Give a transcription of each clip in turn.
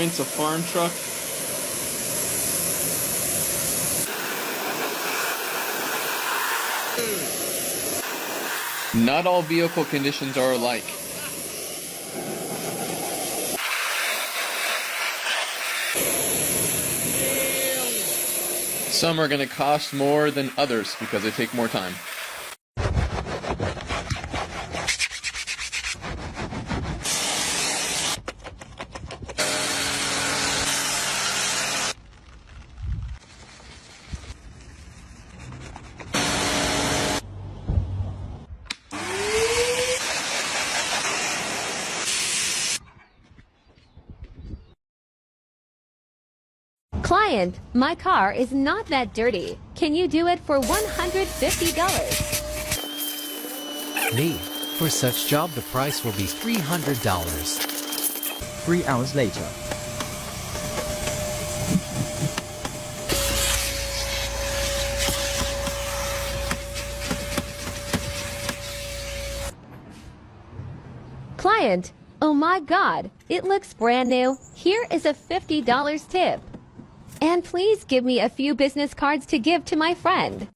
points, a farm truck. Not all vehicle conditions are alike. Some are going to cost more than others because they take more time. Client, my car is not that dirty. Can you do it for $150? Me. For such job, the price will be $300. 3 hours later. Client, oh my God, it looks brand new. Here is a $50 tip. And please give me a few business cards to give to my friend.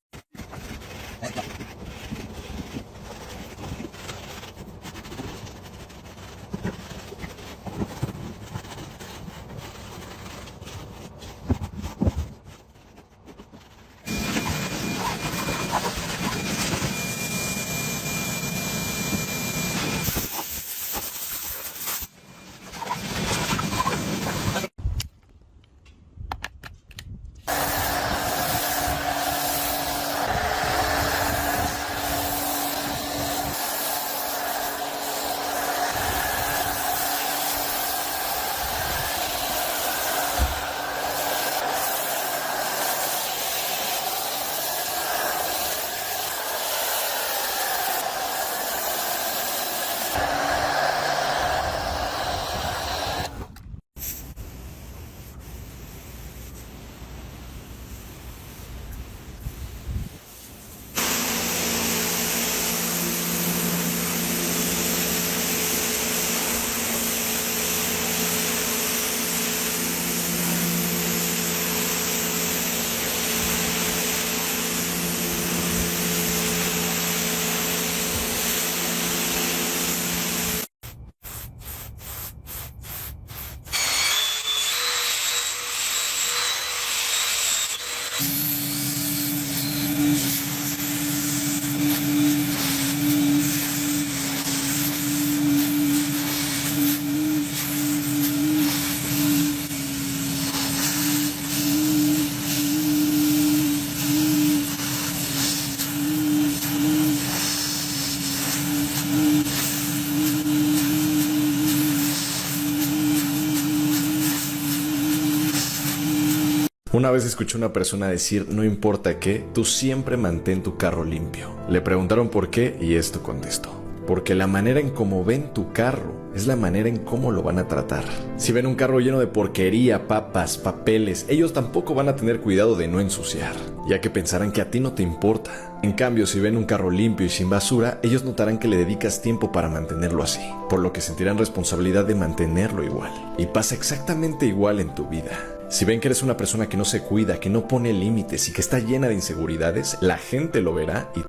Una vez escuché a una persona decir, no importa qué, tú siempre mantén tu carro limpio. Le preguntaron por qué y esto contestó. Porque la manera en cómo ven tu carro es la manera en cómo lo van a tratar. Si ven un carro lleno de porquería, papas, papeles, ellos tampoco van a tener cuidado de no ensuciar, ya que pensarán que a ti no te importa. En cambio, si ven un carro limpio y sin basura, ellos notarán que le dedicas tiempo para mantenerlo así, por lo que sentirán responsabilidad de mantenerlo igual. Y pasa exactamente igual en tu vida. Si ven que eres una persona que no se cuida, que no pone límites y que está llena de inseguridades, la gente lo verá y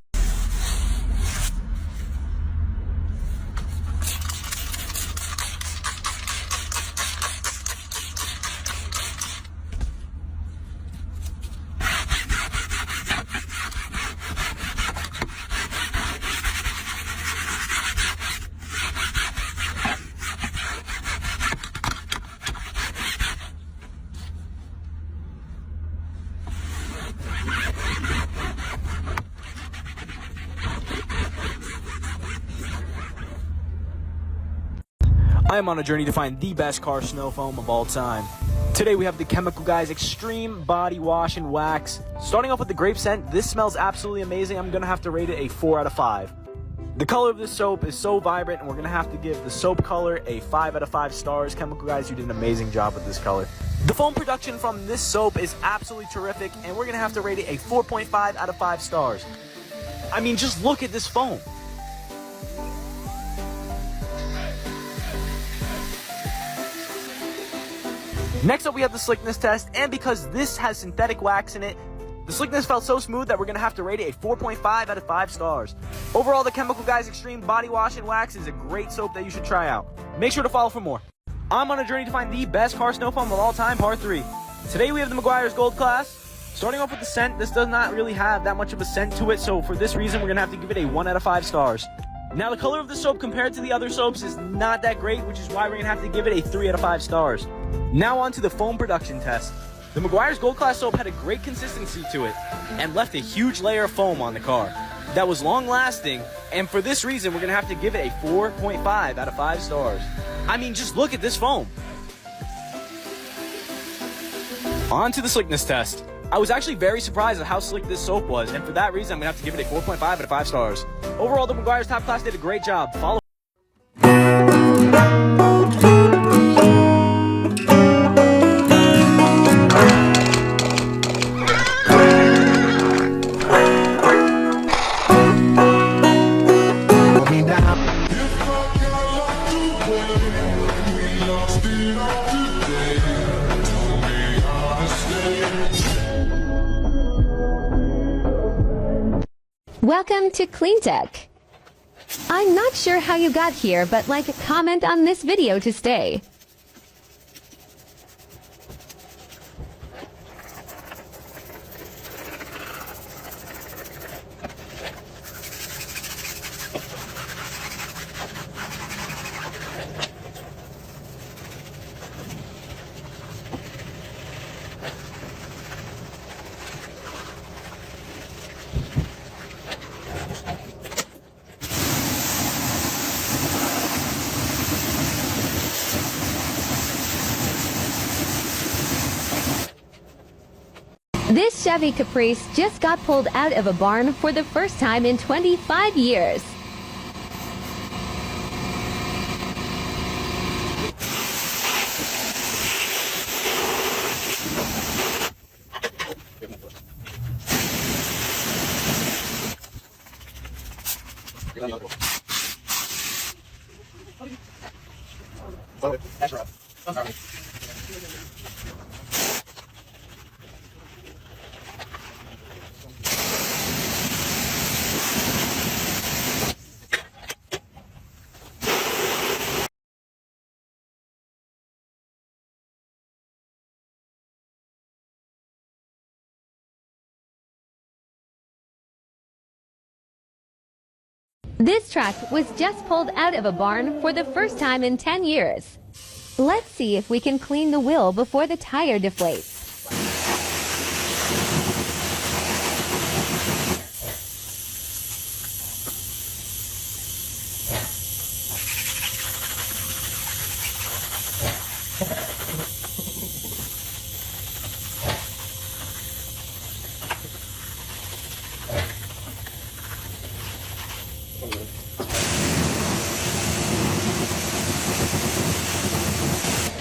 I am on a journey to find the best car snow foam of all time. Today we have the Chemical Guys Extreme Body Wash and Wax. Starting off with the grape scent, this smells absolutely amazing. I'm going to have to rate it a 4 out of 5. The color of this soap is so vibrant, and we're going to have to give the soap color a 5 out of 5 stars. Chemical Guys, you did an amazing job with this color. The foam production from this soap is absolutely terrific, and we're going to have to rate it a 4.5 out of 5 stars. I mean, just look at this foam. Next up we have the slickness test, and because this has synthetic wax in it, the slickness felt so smooth that we're going to have to rate it a 4.5 out of 5 stars. Overall, the Chemical Guys Extreme Body Wash and Wax is a great soap that you should try out. Make sure to follow for more. I'm on a journey to find the best car snow foam of all time, part 3. Today we have the Meguiar's Gold class. Starting off with the scent, this does not really have that much of a scent to it, so for this reason we're going to have to give it a 1 out of 5 stars. Now the color of the soap compared to the other soaps is not that great, which is why we're going to have to give it a 3 out of 5 stars. Now on to the foam production test. The Meguiar's Gold Class soap had a great consistency to it and left a huge layer of foam on the car that was long lasting, and for this reason we're going to have to give it a 4.5 out of 5 stars. I mean, just look at this foam. On to the slickness test. I was actually very surprised at how slick this soap was, and for that reason I'm going to have to give it a 4.5 out of 5 stars. Overall, the Meguiar's Top Class did a great job. Follow. Welcome to CleanTech. I'm not sure how you got here, but like, comment on this video to stay. This Chevy Caprice just got pulled out of a barn for the first time in 25 years. This truck was just pulled out of a barn for the first time in 10 years. Let's see if we can clean the wheel before the tire deflates.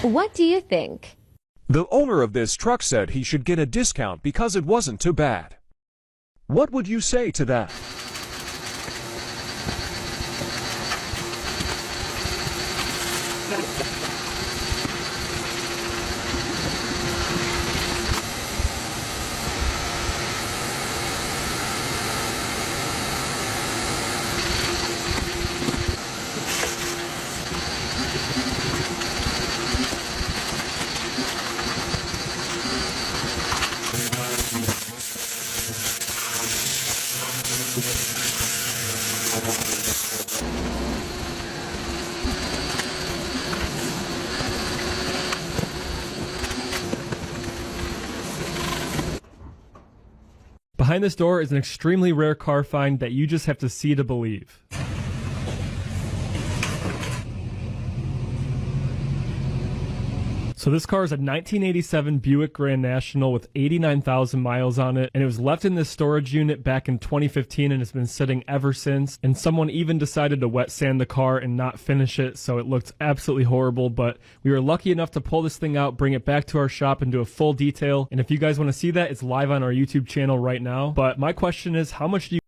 What do you think? The owner of this truck said he should get a discount because it wasn't too bad. What would you say to that? Behind this door is an extremely rare car find that you just have to see to believe. So this car is a 1987 Buick Grand National with 89,000 miles on it, and it was left in this storage unit back in 2015 and has been sitting ever since. And someone even decided to wet sand the car and not finish it, so it looked absolutely horrible. But we were lucky enough to pull this thing out, bring it back to our shop, and do a full detail. And if you guys want to see that, it's live on our YouTube channel right now. But my question is, how much do you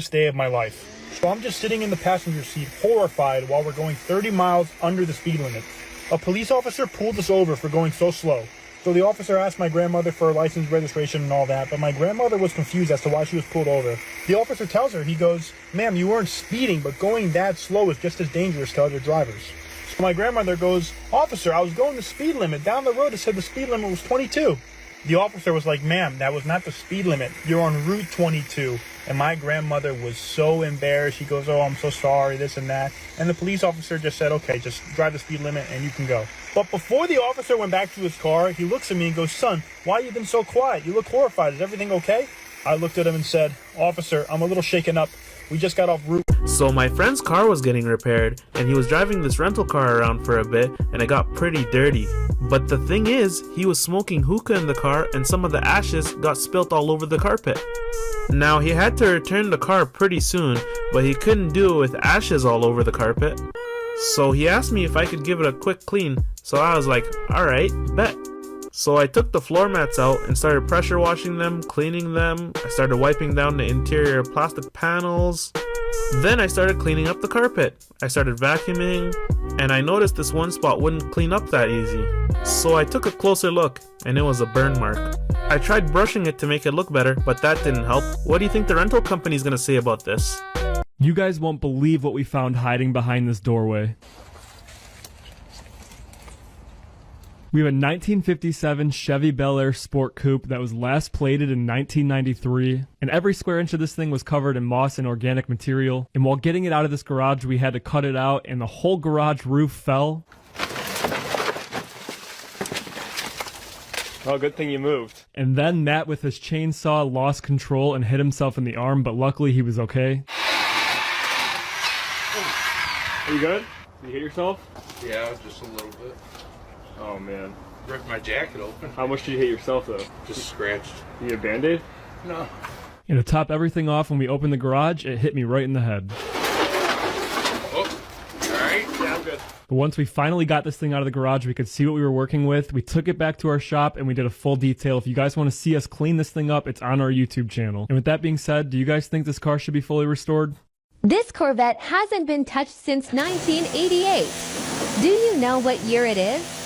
scariest day of my life. So I'm just sitting in the passenger seat, horrified, while we're going 30 miles under the speed limit. A police officer pulled us over for going so slow. So the officer asked my grandmother for her license, registration, and all that, but my grandmother was confused as to why she was pulled over. The officer tells her, he goes, "Ma'am, you weren't speeding, but going that slow is just as dangerous to other drivers." So my grandmother goes, "Officer, I was going the speed limit. Down the road it said the speed limit was 22. The officer was like, "Ma'am, that was not the speed limit. You're on Route 22. And my grandmother was so embarrassed. She goes, "Oh, I'm so sorry," this and that. And the police officer just said, "Okay, just drive the speed limit and you can go." But before the officer went back to his car, he looks at me and goes, "Son, why you been so quiet? You look horrified. Is everything okay?" I looked at him and said, "Officer, I'm a little shaken up. We just got off route." So my friend's car was getting repaired, and he was driving this rental car around for a bit, and it got pretty dirty. But the thing is, he was smoking hookah in the car, and some of the ashes got spilt all over the carpet. Now, he had to return the car pretty soon, but he couldn't do it with ashes all over the carpet. So he asked me if I could give it a quick clean, so I was like, alright, bet. So I took the floor mats out and started pressure washing them, cleaning them. I started wiping down the interior plastic panels. Then I started cleaning up the carpet. I started vacuuming, and I noticed this one spot wouldn't clean up that easy. So I took a closer look, and it was a burn mark. I tried brushing it to make it look better, but that didn't help. What do you think the rental company's gonna say about this? You guys won't believe what we found hiding behind this doorway. We have a 1957 Chevy Bel Air Sport Coupe that was last plated in 1993, and every square inch of this thing was covered in moss and organic material. And while getting it out of this garage, we had to cut it out, and the whole garage roof fell. Oh, good thing you moved. And then Matt, with his chainsaw, lost control and hit himself in the arm, but luckily he was okay. Are you good? Did you hit yourself? Yeah, just a little bit. Oh, man. Ripped my jacket open. How much did you hit yourself, though? Just scratched. You get a Band-Aid? No. And to top everything off, when we opened the garage, it hit me right in the head. Oh, alright. Yeah, I'm good. But once we finally got this thing out of the garage, we could see what we were working with. We took it back to our shop and we did a full detail. If you guys want to see us clean this thing up, it's on our YouTube channel. And with that being said, do you guys think this car should be fully restored? This Corvette hasn't been touched since 1988. Do you know what year it is?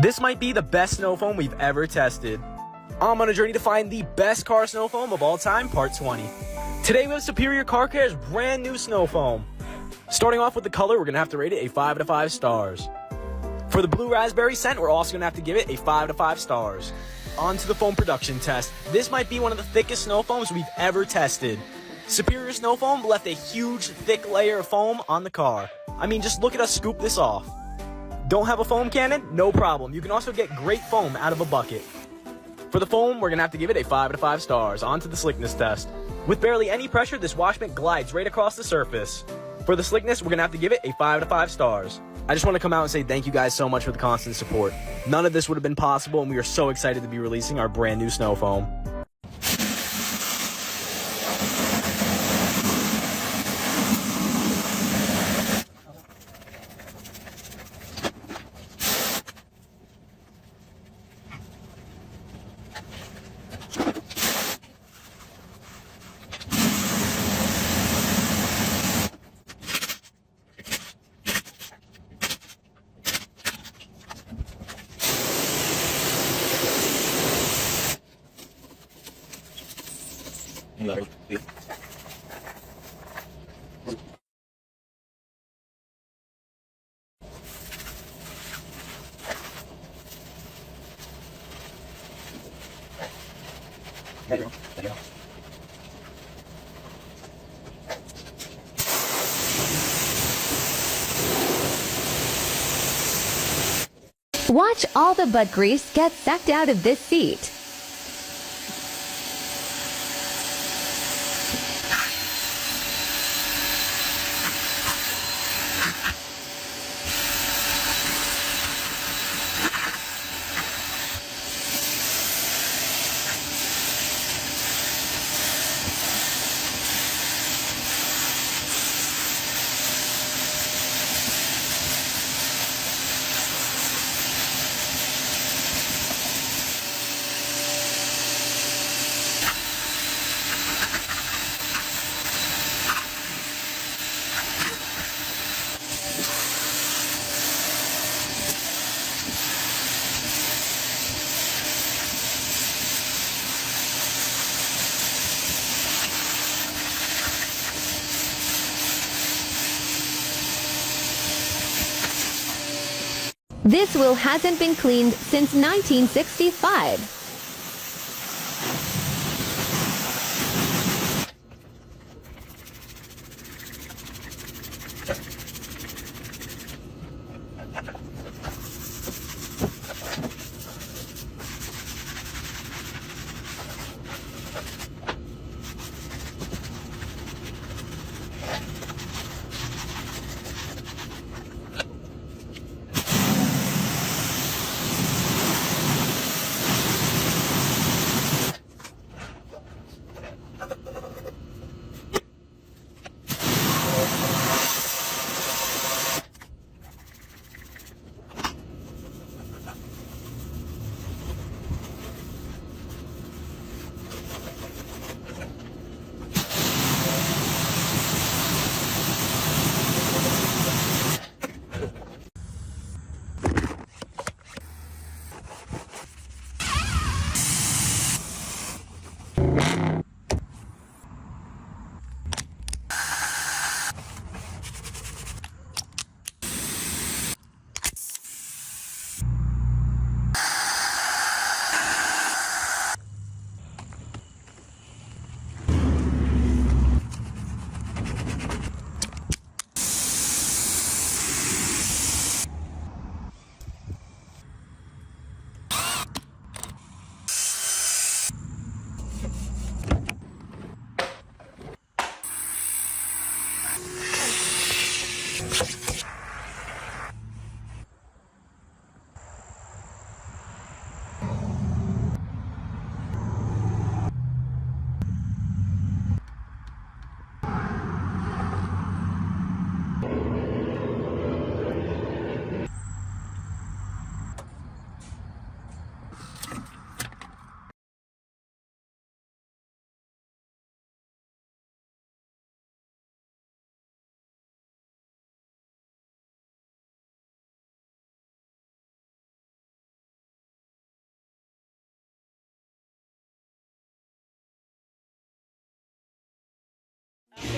This might be the best snow foam we've ever tested. I'm on a journey to find the best car snow foam of all time, part 20. Today we have Superior Car Care's brand new snow foam. Starting off with the color, we're going to have to rate it a 5 out of 5 stars. For the blue raspberry scent, we're also going to have to give it a 5 out of 5 stars. On to the foam production test. This might be one of the thickest snow foams we've ever tested. Superior Snow Foam left a huge, thick layer of foam on the car. I mean, just look at us scoop this off. Don't have a foam cannon? No problem. You can also get great foam out of a bucket. For the foam, we're going to have to give it a 5 out of 5 stars. On to the slickness test. With barely any pressure, this wash mitt glides right across the surface. For the slickness, we're gonna have to give it a 5 out of 5 stars. I just want to come out and say thank you guys so much for the constant support. None of this would have been possible, and we are so excited to be releasing our brand new snow foam. Watch all the butt grease get sucked out of this seat. This wheel hasn't been cleaned since 1965.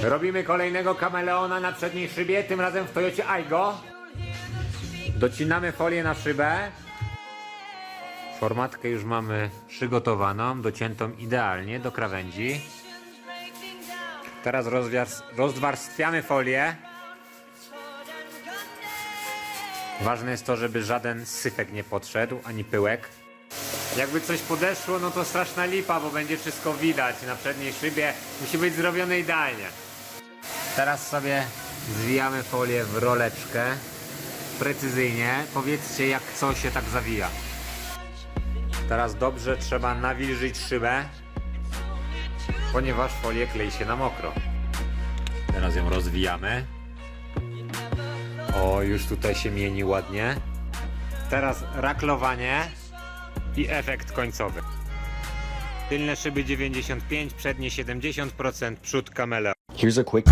Robimy kolejnego kameleona na przedniej szybie, tym razem w Toyocie Aygo. Docinamy folię na szybę. Formatkę już mamy przygotowaną, dociętą idealnie do krawędzi. Teraz rozwarstwiamy folię. Ważne jest to, żeby żaden syfek nie podszedł, ani pyłek. Jakby coś podeszło, no to straszna lipa, bo będzie wszystko widać na przedniej szybie. Musi być zrobione idealnie. Teraz sobie Zwijamy folię w roleczkę. Precyzyjnie. Powiedzcie, jak co się tak zawija. Teraz dobrze trzeba nawilżyć szybę, ponieważ folię klei się na mokro. Teraz ją rozwijamy. O, już tutaj się mieni ładnie. Teraz raklowanie i efekt końcowy. Tylne szyby 95%, przednie 70%, przód kameleon. Here's a quick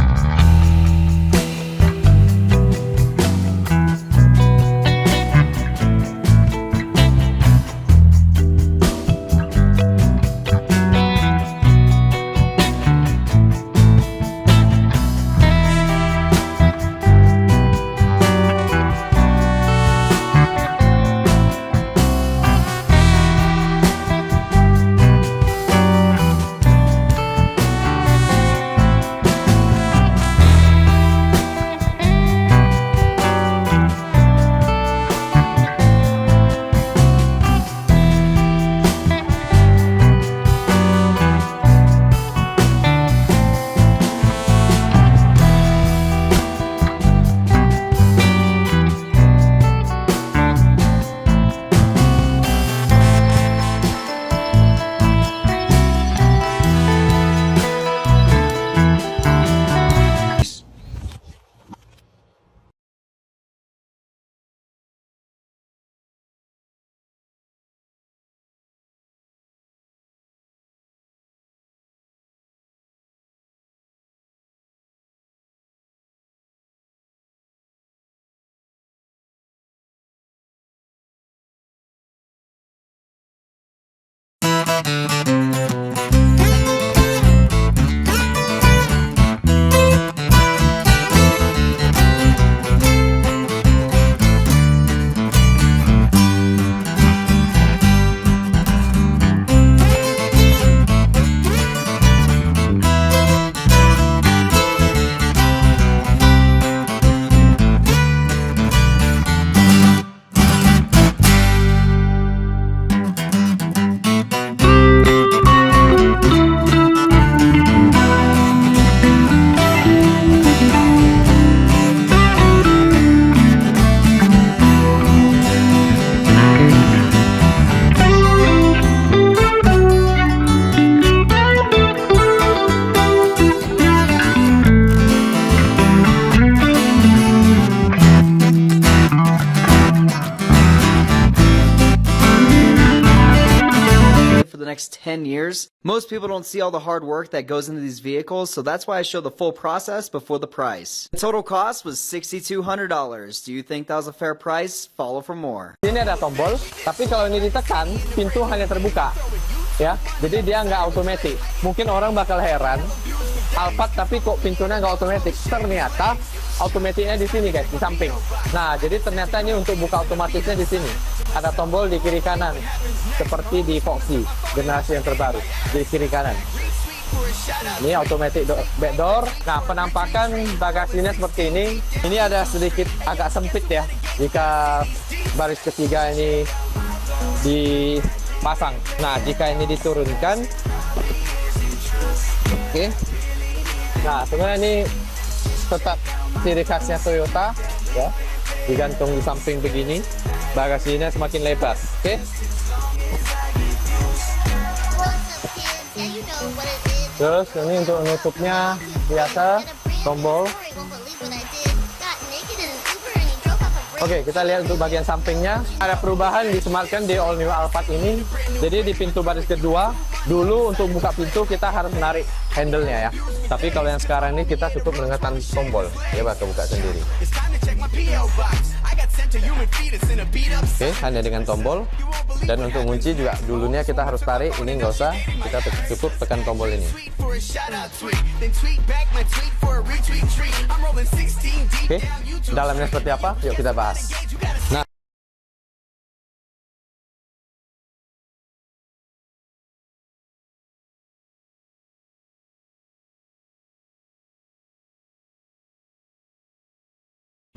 for the next 10 years. Most people don't see all the hard work that goes into these vehicles, so that's why I show the full process before the price. The total cost was $6,200. Do you think that was a fair price? Follow for more. Ini ada tombol, tapi kalau ini ditekan, pintu hanya terbuka. Ya, jadi dia nggak otomatis. Mungkin orang bakal heran, Alphard tapi kok pintunya nggak otomatis. Ternyata otomatisnya di sini guys, di samping. Nah, jadi ternyata ini untuk buka otomatisnya di sini. Ada tombol di kiri kanan, seperti di Foxy generasi yang terbaru di kiri kanan. Ini automatic back door. Nah, penampakan bagasinya seperti ini. Ini ada sedikit agak sempit ya jika baris ketiga ini dipasang. Nah, jika ini diturunkan, oke. Nah, sebenarnya ini tetap ciri khasnya Toyota ya, digantung di samping begini, bagasinya semakin lebar. Oke. Terus ini untuk nutupnya biasa tombol. Oke, kita lihat untuk bagian sampingnya. Ada perubahan disematkan di all new Alphard ini. Jadi di pintu baris kedua, dulu untuk buka pintu kita harus menarik handle-nya ya. Tapi kalau yang sekarang ini kita cukup menggunakan tombol. Ya, bakal buka sendiri. Oke, hanya dengan tombol. Dan untuk kunci juga dulunya kita harus tarik. Ini nggak usah, kita cukup tekan tombol ini. Oke, dalamnya seperti apa? Yuk kita bahas. Nah,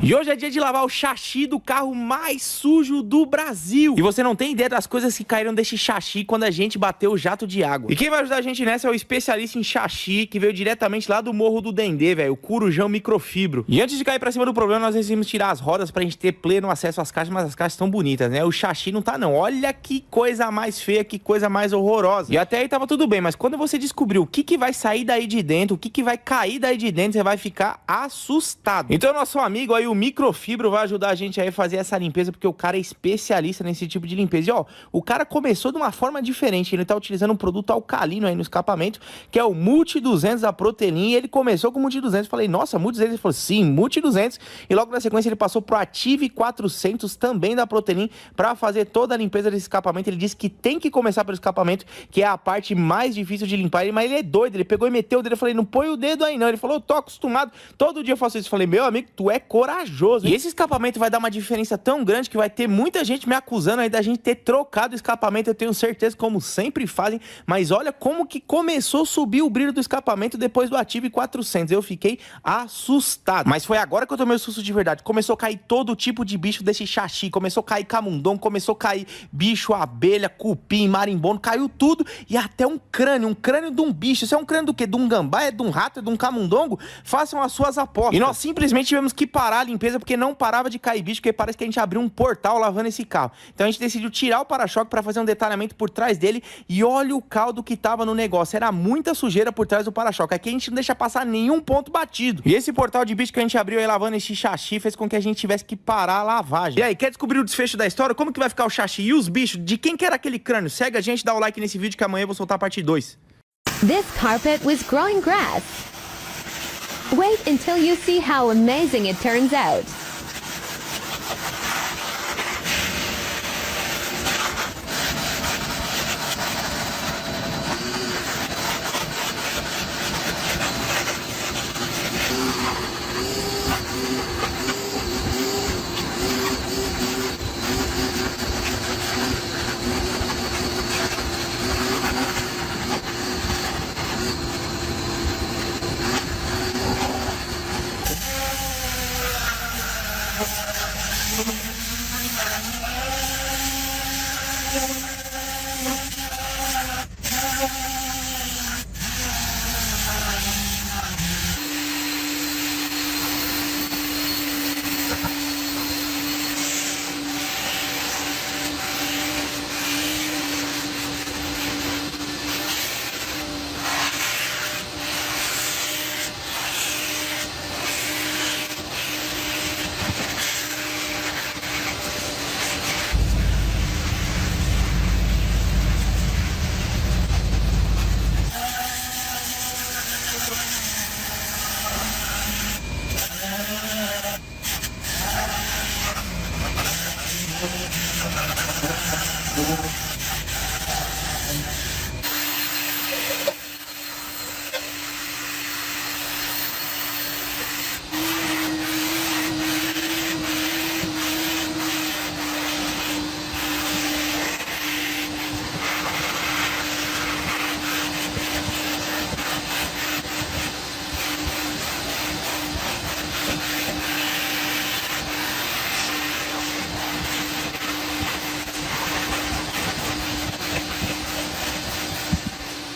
E hoje é dia de lavar o chassi do carro mais sujo do Brasil. E você não tem ideia das coisas que caíram desse chassi quando a gente bateu o jato de água. E quem vai ajudar a gente nessa é o especialista em chassi, que veio diretamente lá do Morro do Dendê, velho, o Corujão Microfibro. E antes de cair pra cima do problema, nós decidimos tirar as rodas pra gente ter pleno acesso às caixas, mas as caixas estão bonitas, né? O chassi não tá não. Olha que coisa mais feia, que coisa mais horrorosa. E até aí tava tudo bem, mas quando você descobriu o que vai sair daí de dentro, o que vai cair daí de dentro, você vai ficar assustado. Então nosso amigo aí, o Microfibro, vai ajudar a gente aí a fazer essa limpeza, porque o cara é especialista nesse tipo de limpeza. E ó, o cara começou de uma forma diferente, ele tá utilizando um produto alcalino aí no escapamento, que é o Multi 200 da Protelin, e ele começou com o Multi 200, falei, nossa, Multi 200, ele falou, sim, Multi 200, e logo na sequência ele passou pro Active 400, também da Protelin, pra fazer toda a limpeza desse escapamento. Ele disse que tem que começar pelo escapamento, que é a parte mais difícil de limpar, mas ele é doido, ele pegou e meteu o dedo, eu falei, não põe o dedo aí não, ele falou, eu tô acostumado, todo dia eu faço isso. Eu falei, meu amigo, tu é corajoso. E esse escapamento vai dar uma diferença tão grande que vai ter muita gente me acusando aí da gente ter trocado o escapamento. Eu tenho certeza, como sempre fazem, mas olha como que começou a subir o brilho do escapamento depois do Active 400. Eu fiquei assustado. Mas foi agora que eu tomei o susto de verdade. Começou a cair todo tipo de bicho desse chassi. Começou a cair camundongo, começou a cair bicho, abelha, cupim, marimbondo, caiu tudo. E até um crânio de um bicho. Isso é um crânio do quê? De um gambá? É de um rato? É de um camundongo? Façam as suas apostas. E nós simplesmente tivemos que parar a limpeza, porque não parava de cair bicho, porque parece que a gente abriu um portal lavando esse carro. Então a gente decidiu tirar o para-choque para fazer um detalhamento por trás dele, e olha o caldo que tava no negócio. Era muita sujeira por trás do para-choque. Aqui a gente não deixa passar nenhum ponto batido. E esse portal de bicho que a gente abriu aí lavando esse chassi fez com que a gente tivesse que parar a lavagem. E aí, quer descobrir o desfecho da história? Como que vai ficar o chassi e os bichos? De quem que era aquele crânio? Segue a gente, dá o like nesse vídeo que amanhã eu vou soltar a parte 2. This carpet was growing grass. Wait until you see how amazing it turns out.